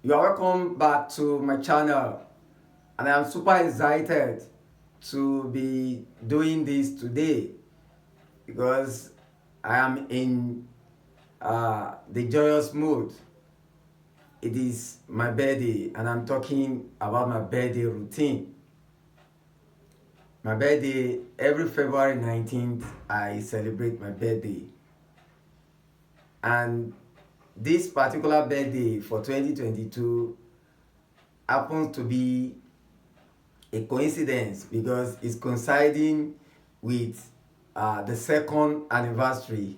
You are welcome back to my channel, and I'm super excited to be doing this today because I am in the joyous mood. It is my birthday, and I'm talking about my birthday routine. My birthday, every February 19th, I celebrate my birthday, and this particular birthday for 2022 happens to be a coincidence because it's coinciding with the second anniversary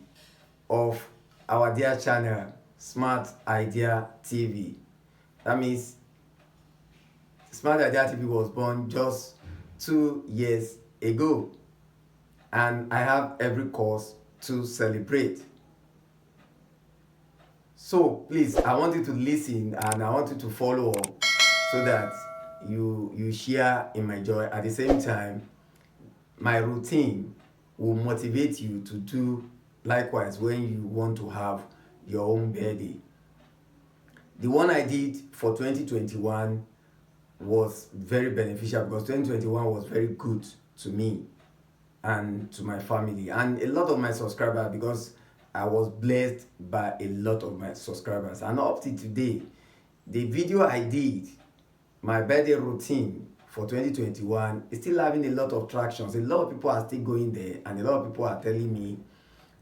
of our dear channel, Smart Idea TV. That means Smart Idea TV was born just 2 years ago, and I have every cause to celebrate. So please, I want you to listen and I want you to follow up so that you share in my joy. At the same time, my routine will motivate you to do likewise when you want to have your own birthday. The one I did for 2021 was very beneficial because 2021 was very good to me and to my family and a lot of my subscribers because I was blessed by a lot of my subscribers. And up to today, the video I did, my birthday routine for 2021, is still having a lot of tractions. A lot of people are still going there, and a lot of people are telling me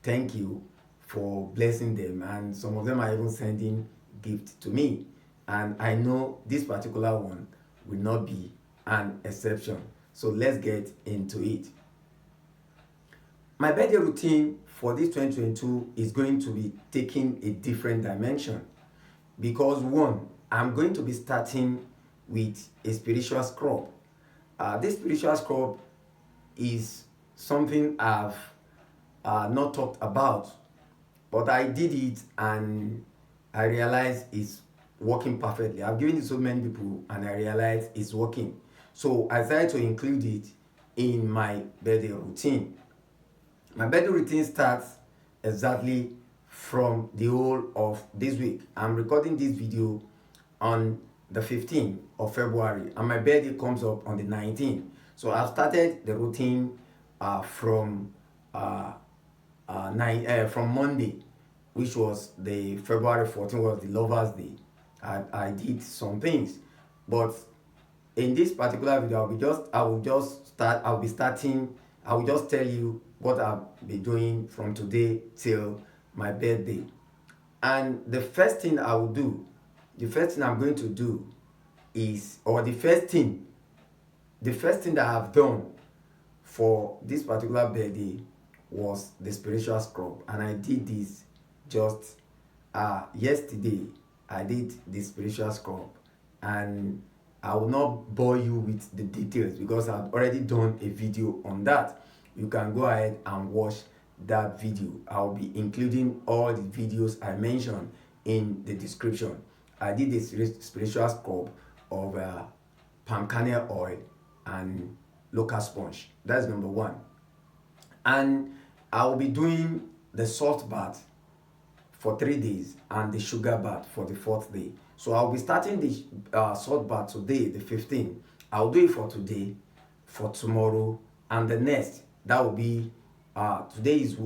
thank you for blessing them, and some of them are even sending gifts to me. And I know this particular one will not be an exception. So let's get into it. My birthday routine for this 2022 is going to be taking a different dimension because one, I'm going to be starting with a spiritual scrub. This spiritual scrub is something I've not talked about, but I did it and I realized it's working perfectly. I've given it to so many people and I realized it's working. So I decided to include it in my birthday routine. My birthday routine starts exactly from the whole of this week. I'm recording this video on the 15th of February and my birthday comes up on the 19th. So I've started the routine from from Monday, which was the February 14th, was the Lovers Day. I did some things, but in this particular video I will just tell you what I'll be doing from today till my birthday. And the first thing I'm going to do is, or the first thing that I've done for this particular birthday was the spiritual scrub, and I did this just yesterday. I did the spiritual scrub, and I will not bore you with the details because I've already done a video on that. You can go ahead and watch that video. I'll be including all the videos I mentioned in the description. I did the spiritual scrub of palm kernel oil and local sponge. That's number one. And I will be doing the salt bath for 3 days and the sugar bath for the fourth day. So I'll be starting the salt bath today, the 15th. I'll do it for today, for tomorrow, and the next. That will be today is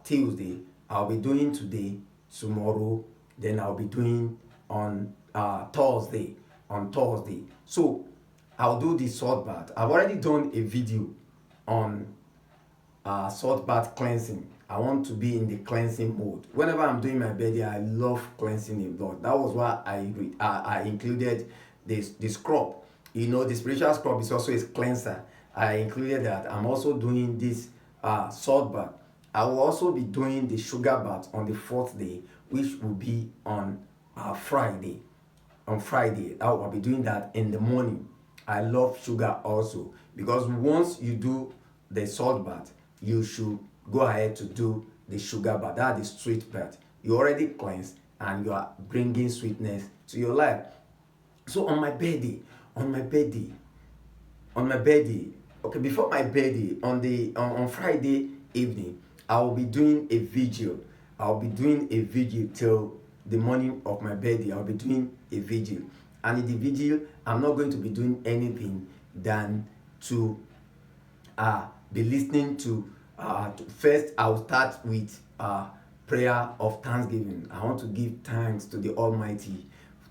Tuesday. I'll be doing today, tomorrow, then I'll be doing on Thursday. On Thursday. So I'll do the salt bath. I've already done a video on salt bath cleansing. I want to be in the cleansing mode. Whenever I'm doing my birthday, I love cleansing a lot. That was why I included the scrub. You know, the spiritual scrub is also a cleanser. I included that. I'm also doing this salt bath. I will also be doing the sugar bath on the fourth day, which will be on Friday. On Friday, I'll be doing that in the morning. I love sugar also because once you do the salt bath, you should go ahead to do the sugar bath. That is sweet bath. You already cleansed and you are bringing sweetness to your life. So on my birthday, okay, before my birthday, on Friday evening, I will be doing a vigil. I'll be doing a vigil till the morning of my birthday, I'll be doing a vigil. And in the vigil, I'm not going to be doing anything than to be listening to first. I'll start with prayer of thanksgiving. I want to give thanks to the Almighty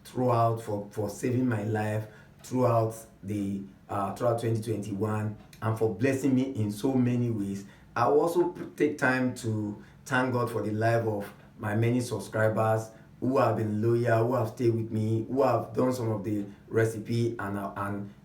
for saving my life throughout the throughout 2021, and for blessing me in so many ways. I will also take time to thank God for the life of my many subscribers who have been loyal, who have stayed with me, who have done some of the recipe and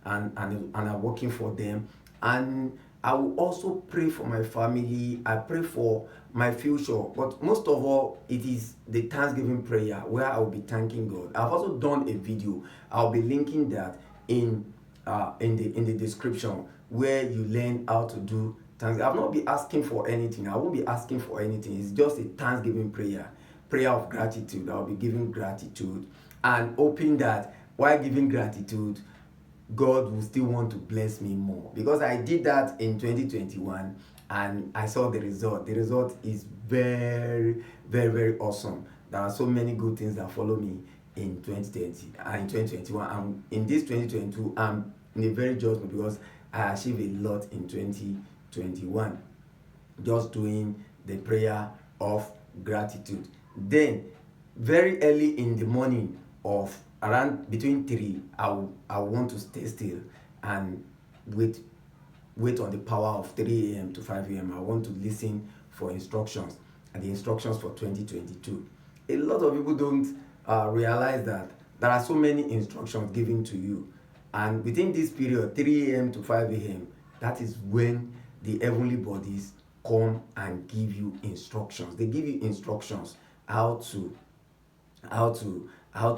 are working for them. And I will also pray for my family. I pray for my future. But most of all, it is the Thanksgiving prayer where I will be thanking God. I've also done a video. I'll be linking that in the description, where you learn how to do thanksgiving. I'll not be asking for anything. I won't be asking for anything. It's just a Thanksgiving prayer of gratitude. I'll be giving gratitude and hoping that while giving gratitude, God will still want to bless me more, because I did that in 2021 and I saw the result. The result is very, very, very awesome. There are so many good things that follow me in 2020 and in 2021. And in this 2022, I'm in a very joyful because I achieved a lot in 2021 just doing the prayer of gratitude. Then very early in the morning of around between 3, I want to stay still and wait on the power of 3 a.m. to 5 a.m. I want to listen for instructions, and the instructions for 2022. A lot of people don't realize that there are so many instructions given to you, and within this period, 3 a.m. to 5 a.m., that is when the heavenly bodies come and give you instructions. They give you instructions how to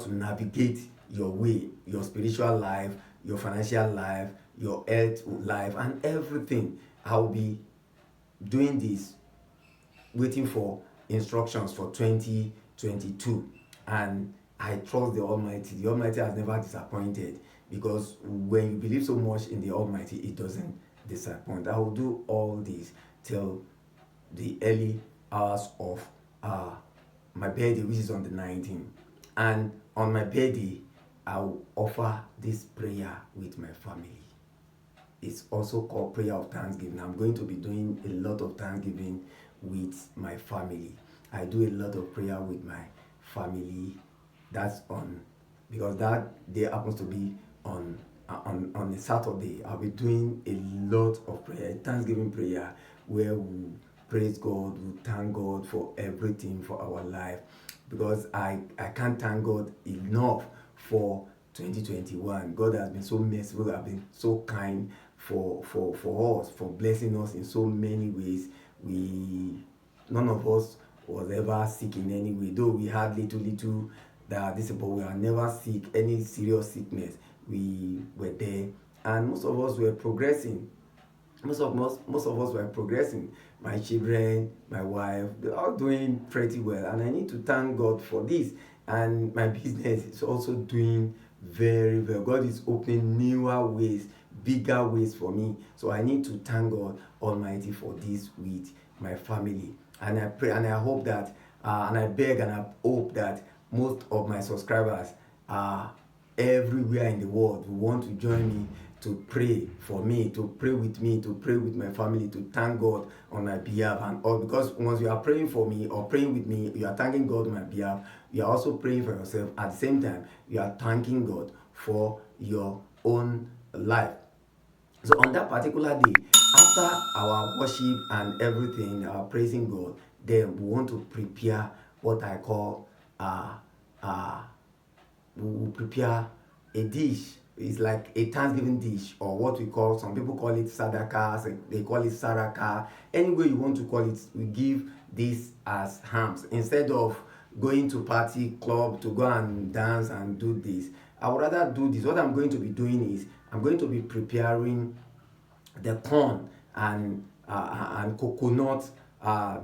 navigate your way, your spiritual life, your financial life, your health life, and everything. I'll be doing this, waiting for instructions for 2022, and I trust the Almighty. The Almighty has never disappointed, because when you believe so much in the Almighty, it doesn't disappoint. I will do all this till the early hours of my birthday, which is on the 19th. And on my birthday, I will offer this prayer with my family. It's also called prayer of thanksgiving. I'm going to be doing a lot of thanksgiving with my family. I do a lot of prayer with my family. That's on, because that day happens to be on a Saturday. I'll be doing a lot of prayer, thanksgiving prayer, where we praise God, we thank God for everything for our life, because I can't thank God enough for 2021. God has been so merciful, has been so kind for us, for blessing us in so many ways. None of us was ever sick in any way, though we had little that this, but we are never sick, any serious sickness. We were there, and most of us were progressing. Most of us were progressing. My children, my wife, they're all doing pretty well, and I need to thank God for this. And my business is also doing very well. God is opening newer ways, bigger ways for me. So I need to thank God Almighty for this with my family. And I pray and I hope that, and I beg and I hope that most of my subscribers are everywhere in the world who want to join me to pray for me, to pray with me, to pray with my family, to thank God on my behalf. And all, because once you are praying for me or praying with me, you are thanking God on my behalf, you are also praying for yourself. At the same time, you are thanking God for your own life. So on that particular day, after our worship and everything, our praising God, then we want to prepare what I call we will prepare a dish. It's like a Thanksgiving dish, or what we call, some people call it sadaka, they call it saraka. Any way you want to call it, we give this as hams. Instead of going to party club to go and dance and do this, I would rather do this. What I'm going to be doing is, I'm going to be preparing the corn and coconut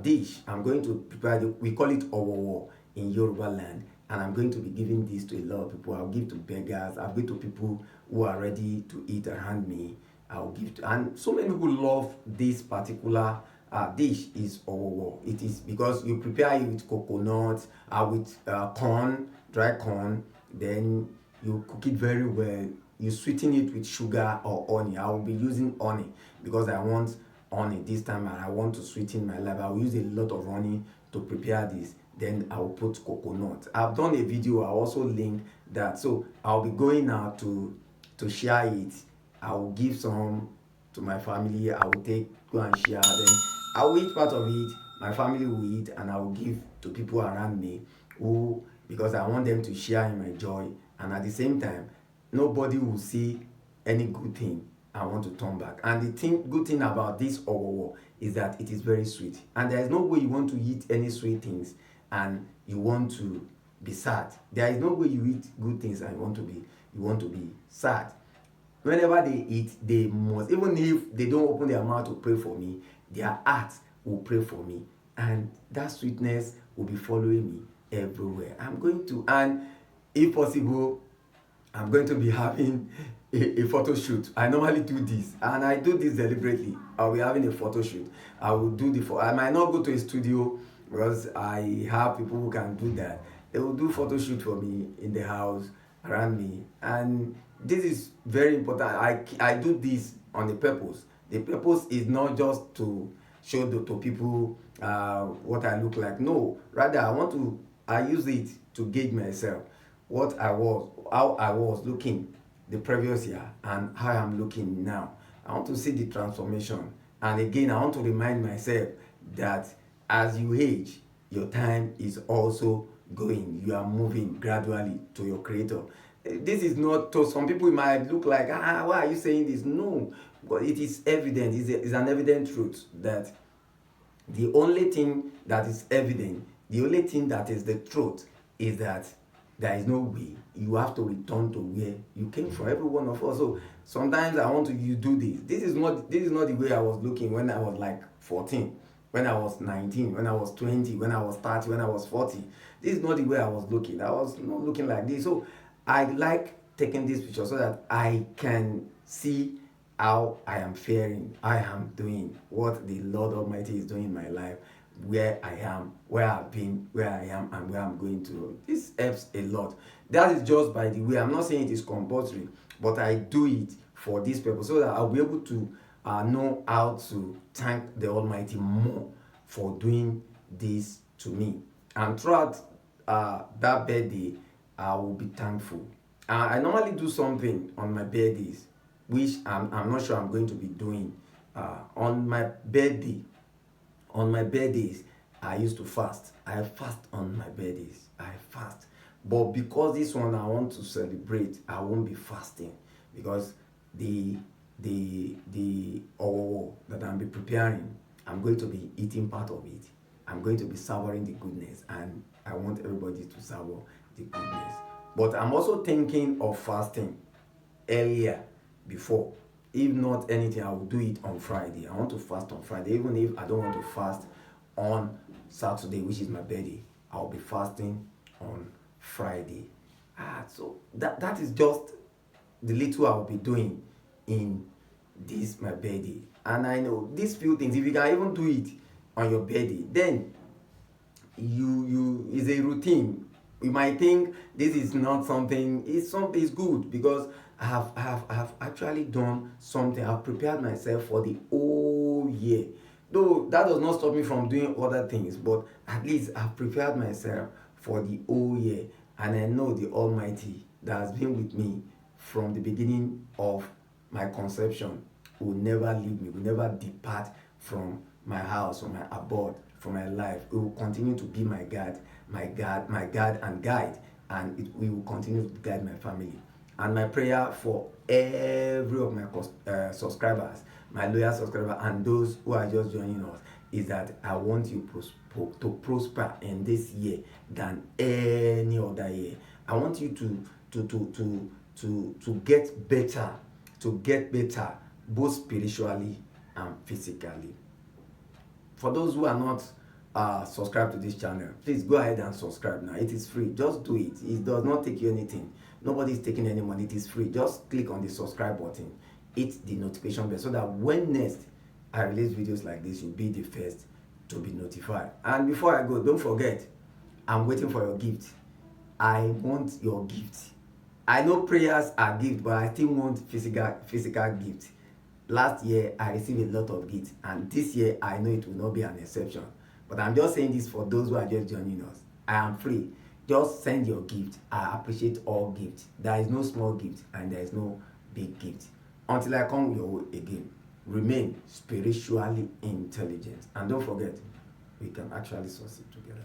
dish. I'm going to prepare we call it owowo in Yoruba land, and I'm going to be giving this to a lot of people. I'll give to beggars, I'll give to people who are ready to eat around me. I'll give to, and so many people love this particular dish is owowo. It is because you prepare it with coconut, with corn, dry corn. Then you cook it very well. You sweeten it with sugar or honey. I will be using honey because I want honey this time, and I want to sweeten my life. I will use a lot of honey to prepare this. Then I will put coconut. I've done a video. I also link that. So I'll be going now to share it. I will give some to my family. I will go and share. Then I will eat part of it. My family will eat, and I will give to people around me who, because I want them to share in my joy. And at the same time, nobody will see any good thing I want to turn back. And the good thing about this owowo is that it is very sweet. And there is no way you want to eat any sweet things and you want to be sad. There is no way you eat good things and you want to be sad. Whenever they eat, they must, even if they don't open their mouth to pray for me, their heart will pray for me. And that sweetness will be following me everywhere. And if possible, I'm going to be having a photo shoot. I normally do this, and I do this deliberately. I'll be having a photo shoot. I might not go to a studio because I have people who can do that. They will do photo shoot for me in the house around me, and this is very important. I do this on the purpose. The purpose is not just to show to people what I look like. No, rather I use it to gauge myself, how I was looking the previous year and how I'm looking now. I want to see the transformation. And again, I want to remind myself that as you age, your time is also going. You are moving gradually to your creator. This is not, to some people it might look like, why are you saying this? No, but it is evident. It's an evident truth that the only thing that is evident, the only thing that is the truth, is that there is no way. You have to return to where you came from, every one of us. So sometimes I want you do this. This is not the way I was looking when I was like 14, when I was 19, when I was 20, when I was 30, when I was 40. This is not the way I was looking. I was not looking like this. So I like taking this picture so that I can see how I am faring, I am doing, what the Lord Almighty is doing in my life, where I am, where I've been, where I am, and where I'm going to. This helps a lot. That is just by the way. I'm not saying it is compulsory, but I do it for this purpose so that I'll be able to know how to thank the Almighty more for doing this to me. And throughout that birthday, I will be thankful. I normally do something on my birthdays, which I'm not sure I'm going to be doing on my birthday. On my birthdays, I used to fast. I fast on my birthdays. I fast. But because this one I want to celebrate, I won't be fasting because the that I'm be preparing, I'm going to be eating part of it. I'm going to be savoring the goodness, and I want everybody to savor the goodness. But I'm also thinking of fasting earlier before. If not anything, I will do it on Friday. I want to fast on Friday, even if I don't want to fast on Saturday, which is my birthday. I'll be fasting on Friday. So that is just the little I'll be doing in this my birthday. And I know these few things, if you can even do it on your birthday, then you is a routine. You might think this is not something, it's good because I have actually done something. I've prepared myself for the whole year. Though that does not stop me from doing other things, but at least I've prepared myself for the whole year. And I know the Almighty that has been with me from the beginning of my conception will never leave me, will never depart from my house, from my abode, from my life. It will continue to be my God and guide, and we will continue to guide my family. And my prayer for every of my subscribers, my loyal subscribers, and those who are just joining us, is that I want you to prosper in this year than any other year. I want you to get better, both spiritually and physically. For those who are not subscribed to this channel, please go ahead and subscribe now. It is free. Just do it. It does not take you anything. Nobody is taking any money. It is free. Just click on the subscribe button, hit the notification bell, so that when next I release videos like this, you'll be the first to be notified. And before I go, don't forget, I'm waiting for your gift. I want your gift. I know prayers are gift, but I still want physical gift. Last year I received a lot of gifts, and this year I know it will not be an exception. But I'm just saying this for those who are just joining us. I am free. Just send your gift. I appreciate all gifts. There is no small gift and there is no big gift. Until I come your way again, remain spiritually intelligent. And don't forget, we can actually succeed together.